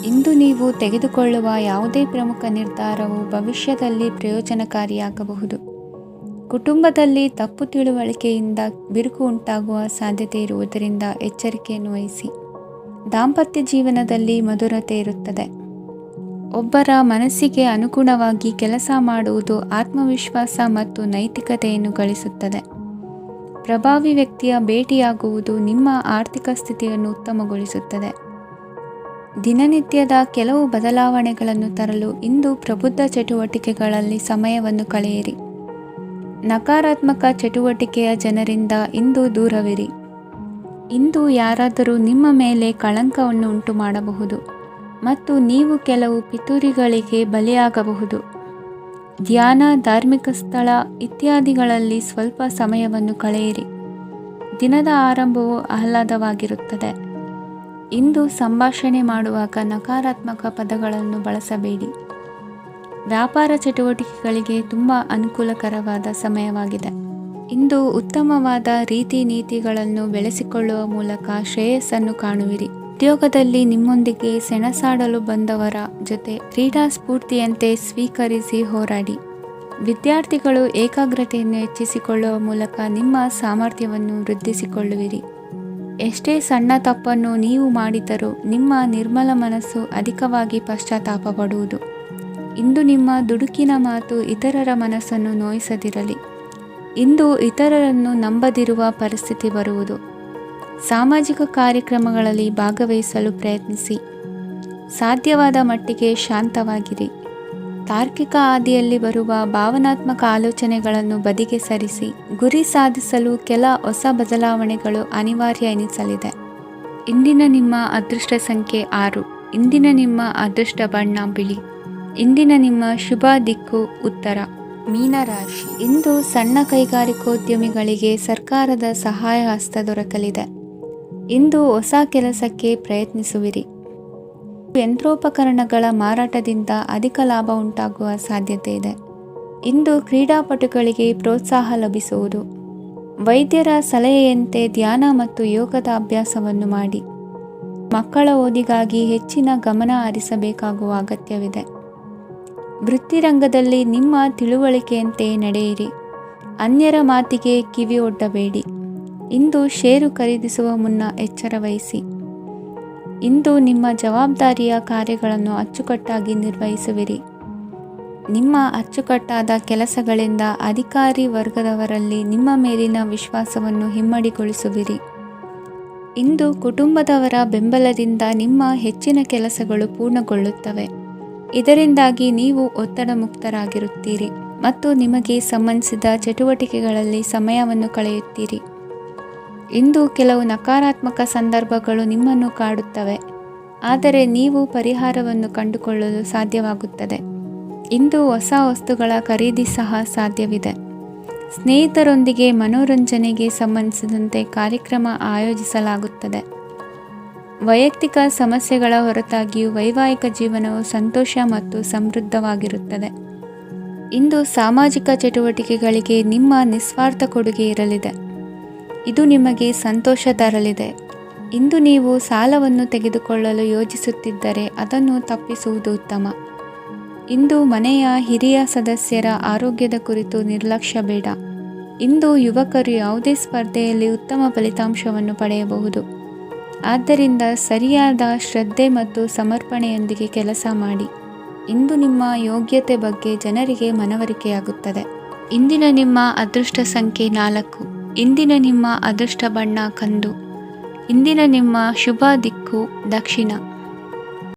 ಇಂದು ನೀವು ತೆಗೆದುಕೊಳ್ಳುವ ಯಾವುದೇ ಪ್ರಮುಖ ನಿರ್ಧಾರವು ಭವಿಷ್ಯದಲ್ಲಿ ಪ್ರಯೋಜನಕಾರಿಯಾಗಬಹುದು. ಕುಟುಂಬದಲ್ಲಿ ತಪ್ಪು ತಿಳುವಳಿಕೆಯಿಂದ ಬಿರುಕು ಉಂಟಾಗುವ ಸಾಧ್ಯತೆ ಇರುವುದರಿಂದ ಎಚ್ಚರಿಕೆಯನ್ನು ವಹಿಸಿ. ದಾಂಪತ್ಯ ಜೀವನದಲ್ಲಿ ಮಧುರತೆ ಇರುತ್ತದೆ. ಒಬ್ಬರ ಮನಸ್ಸಿಗೆ ಅನುಗುಣವಾಗಿ ಕೆಲಸ ಮಾಡುವುದು ಆತ್ಮವಿಶ್ವಾಸ ಮತ್ತು ನೈತಿಕತೆಯನ್ನು ಗಳಿಸುತ್ತದೆ. ಪ್ರಭಾವಿ ವ್ಯಕ್ತಿಯ ಭೇಟಿಯಾಗುವುದು ನಿಮ್ಮ ಆರ್ಥಿಕ ಸ್ಥಿತಿಯನ್ನು ಉತ್ತಮಗೊಳಿಸುತ್ತದೆ. ದಿನನಿತ್ಯದ ಕೆಲವು ಬದಲಾವಣೆಗಳನ್ನು ತರಲು ಇಂದು ಪ್ರಬುದ್ಧ ಚಟುವಟಿಕೆಗಳಲ್ಲಿ ಸಮಯವನ್ನು ಕಳೆಯಿರಿ. ನಕಾರಾತ್ಮಕ ಚಟುವಟಿಕೆಯ ಜನರಿಂದ ಇಂದು ದೂರವಿರಿ. ಇಂದು ಯಾರಾದರೂ ನಿಮ್ಮ ಮೇಲೆ ಕಳಂಕವನ್ನು ಉಂಟು ಮಾಡಬಹುದು ಮತ್ತು ನೀವು ಕೆಲವು ಪಿತೂರಿಗಳಿಗೆ ಬಲಿಯಾಗಬಹುದು. ಧ್ಯಾನ, ಧಾರ್ಮಿಕ ಸ್ಥಳ ಇತ್ಯಾದಿಗಳಲ್ಲಿ ಸ್ವಲ್ಪ ಸಮಯವನ್ನು ಕಳೆಯಿರಿ. ದಿನದ ಆರಂಭವು ಆಹ್ಲಾದವಾಗಿರುತ್ತದೆ. ಇಂದು ಸಂಭಾಷಣೆ ಮಾಡುವಾಗ ನಕಾರಾತ್ಮಕ ಪದಗಳನ್ನು ಬಳಸಬೇಡಿ. ವ್ಯಾಪಾರ ಚಟುವಟಿಕೆಗಳಿಗೆ ತುಂಬ ಅನುಕೂಲಕರವಾದ ಸಮಯವಾಗಿದೆ. ಇಂದು ಉತ್ತಮವಾದ ರೀತಿ ನೀತಿಗಳನ್ನು ಬೆಳೆಸಿಕೊಳ್ಳುವ ಮೂಲಕ ಶ್ರೇಯಸ್ಸನ್ನು ಕಾಣುವಿರಿ. ಉದ್ಯೋಗದಲ್ಲಿ ನಿಮ್ಮೊಂದಿಗೆ ಸೆಣಸಾಡಲು ಬಂದವರ ಜೊತೆ ಕ್ರೀಡಾ ಸ್ಫೂರ್ತಿಯಂತೆ ಸ್ವೀಕರಿಸಿ ಹೋರಾಡಿ. ವಿದ್ಯಾರ್ಥಿಗಳು ಏಕಾಗ್ರತೆಯನ್ನು ಹೆಚ್ಚಿಸಿಕೊಳ್ಳುವ ಮೂಲಕ ನಿಮ್ಮ ಸಾಮರ್ಥ್ಯವನ್ನು ವೃದ್ಧಿಸಿಕೊಳ್ಳುವಿರಿ. ಎಷ್ಟೇ ಸಣ್ಣ ತಪ್ಪನ್ನು ನೀವು ಮಾಡಿದರೂ ನಿಮ್ಮ ನಿರ್ಮಲ ಮನಸ್ಸು ಅಧಿಕವಾಗಿ ಪಶ್ಚಾತ್ತಾಪ ಪಡುವುದು. ಇಂದು ನಿಮ್ಮ ದುಡುಕಿನ ಮಾತು ಇತರರ ಮನಸ್ಸನ್ನು ನೋಯಿಸದಿರಲಿ. ಇಂದು ಇತರರನ್ನು ನಂಬದಿರುವ ಪರಿಸ್ಥಿತಿ ಬರುವುದು. ಸಾಮಾಜಿಕ ಕಾರ್ಯಕ್ರಮಗಳಲ್ಲಿ ಭಾಗವಹಿಸಲು ಪ್ರಯತ್ನಿಸಿ. ಸಾಧ್ಯವಾದ ಮಟ್ಟಿಗೆ ಶಾಂತವಾಗಿರಿ. ತಾರ್ಕಿಕ ಹಾದಿಯಲ್ಲಿ ಬರುವ ಭಾವನಾತ್ಮಕ ಆಲೋಚನೆಗಳನ್ನು ಬದಿಗೆ ಸರಿಸಿ. ಗುರಿ ಸಾಧಿಸಲು ಕೆಲ ಹೊಸ ಬದಲಾವಣೆಗಳು ಅನಿವಾರ್ಯ ಎನಿಸಲಿದೆ. ಇಂದಿನ ನಿಮ್ಮ ಅದೃಷ್ಟ ಸಂಖ್ಯೆ 6. ಇಂದಿನ ನಿಮ್ಮ ಅದೃಷ್ಟ ಬಣ್ಣ ಬಿಳಿ. ಇಂದಿನ ನಿಮ್ಮ ಶುಭ ದಿಕ್ಕು ಉತ್ತರ. ಮೀನರಾಶಿ. ಇಂದು ಸಣ್ಣ ಕೈಗಾರಿಕೋದ್ಯಮಿಗಳಿಗೆ ಸರ್ಕಾರದ ಸಹಾಯ ಹಸ್ತ ದೊರಕಲಿದೆ. ಇಂದು ಹೊಸ ಕೆಲಸಕ್ಕೆ ಪ್ರಯತ್ನಿಸುವಿರಿ. ಯಂತ್ರೋಪಕರಣಗಳ ಮಾರಾಟದಿಂದ ಅಧಿಕ ಲಾಭ ಉಂಟಾಗುವ ಸಾಧ್ಯತೆ ಇದೆ. ಇಂದು ಕ್ರೀಡಾಪಟುಗಳಿಗೆ ಪ್ರೋತ್ಸಾಹ ಲಭಿಸುವುದು. ವೈದ್ಯರ ಸಲಹೆಯಂತೆ ಧ್ಯಾನ ಮತ್ತು ಯೋಗದ ಅಭ್ಯಾಸವನ್ನು ಮಾಡಿ. ಮಕ್ಕಳ ಓದಿಗಾಗಿ ಹೆಚ್ಚಿನ ಗಮನ ಹರಿಸಬೇಕಾಗುವ ಅಗತ್ಯವಿದೆ. ವೃತ್ತಿರಂಗದಲ್ಲಿ ನಿಮ್ಮ ತಿಳುವಳಿಕೆಯಂತೆ ನಡೆಯಿರಿ. ಅನ್ಯರ ಮಾತಿಗೆ ಕಿವಿ ಒಡ್ಡಬೇಡಿ. ಇಂದು ಷೇರು ಖರೀದಿಸುವ ಮುನ್ನ ಎಚ್ಚರ ವಹಿಸಿ. ಇಂದು ನಿಮ್ಮ ಜವಾಬ್ದಾರಿಯ ಕಾರ್ಯಗಳನ್ನು ಅಚ್ಚುಕಟ್ಟಾಗಿ ನಿರ್ವಹಿಸುವಿರಿ. ನಿಮ್ಮ ಅಚ್ಚುಕಟ್ಟಾದ ಕೆಲಸಗಳಿಂದ ಅಧಿಕಾರಿ ವರ್ಗದವರಲ್ಲಿ ನಿಮ್ಮ ಮೇಲಿನ ವಿಶ್ವಾಸವನ್ನು ಇಮ್ಮಡಿಗೊಳಿಸುವಿರಿ. ಇಂದು ಕುಟುಂಬದವರ ಬೆಂಬಲದಿಂದ ನಿಮ್ಮ ಹೆಚ್ಚಿನ ಕೆಲಸಗಳು ಪೂರ್ಣಗೊಳ್ಳುತ್ತವೆ. ಇದರಿಂದಾಗಿ ನೀವು ಒತ್ತಡ ಮುಕ್ತರಾಗಿರುತ್ತೀರಿ ಮತ್ತು ನಿಮಗೆ ಸಂಬಂಧಿಸಿದ ಚಟುವಟಿಕೆಗಳಲ್ಲಿ ಸಮಯವನ್ನು ಕಳೆಯುತ್ತೀರಿ. ಇಂದು ಕೆಲವು ನಕಾರಾತ್ಮಕ ಸಂದರ್ಭಗಳು ನಿಮ್ಮನ್ನು ಕಾಡುತ್ತವೆ, ಆದರೆ ನೀವು ಪರಿಹಾರವನ್ನು ಕಂಡುಕೊಳ್ಳಲು ಸಾಧ್ಯವಾಗುತ್ತದೆ. ಇಂದು ಹೊಸ ವಸ್ತುಗಳ ಖರೀದಿ ಸಹ ಸಾಧ್ಯವಿದೆ. ಸ್ನೇಹಿತರೊಂದಿಗೆ ಮನೋರಂಜನೆಗೆ ಸಂಬಂಧಿಸಿದಂತೆ ಕಾರ್ಯಕ್ರಮ ಆಯೋಜಿಸಲಾಗುತ್ತದೆ. ವೈಯಕ್ತಿಕ ಸಮಸ್ಯೆಗಳ ಹೊರತಾಗಿಯೂ ವೈವಾಹಿಕ ಜೀವನವು ಸಂತೋಷ ಮತ್ತು ಸಮೃದ್ಧವಾಗಿರುತ್ತದೆ. ಇಂದು ಸಾಮಾಜಿಕ ಚಟುವಟಿಕೆಗಳಿಗೆ ನಿಮ್ಮ ನಿಸ್ವಾರ್ಥ ಕೊಡುಗೆ ಇರಲಿದೆ. ಇದು ನಿಮಗೆ ಸಂತೋಷ ತರಲಿದೆ. ಇಂದು ನೀವು ಸಾಲವನ್ನು ತೆಗೆದುಕೊಳ್ಳಲು ಯೋಜಿಸುತ್ತಿದ್ದರೆ ಅದನ್ನು ತಪ್ಪಿಸುವುದು ಉತ್ತಮ. ಇಂದು ಮನೆಯ ಹಿರಿಯ ಸದಸ್ಯರ ಆರೋಗ್ಯದ ಕುರಿತು ನಿರ್ಲಕ್ಷ್ಯ ಬೇಡ. ಇಂದು ಯುವಕರು ಯಾವುದೇ ಸ್ಪರ್ಧೆಯಲ್ಲಿ ಉತ್ತಮ ಫಲಿತಾಂಶವನ್ನು ಪಡೆಯಬಹುದು. ಆದ್ದರಿಂದ ಸರಿಯಾದ ಶ್ರದ್ಧೆ ಮತ್ತು ಸಮರ್ಪಣೆಯೊಂದಿಗೆ ಕೆಲಸ ಮಾಡಿ. ಇಂದು ನಿಮ್ಮ ಯೋಗ್ಯತೆ ಬಗ್ಗೆ ಜನರಿಗೆ ಮನವರಿಕೆಯಾಗುತ್ತದೆ. ಇಂದಿನ ನಿಮ್ಮ ಅದೃಷ್ಟ ಸಂಖ್ಯೆ 4. ಇಂದಿನ ನಿಮ್ಮ ಅದೃಷ್ಟ ಬಣ್ಣ ಕಂದು. ಇಂದಿನ ನಿಮ್ಮ ಶುಭ ದಿಕ್ಕು ದಕ್ಷಿಣ.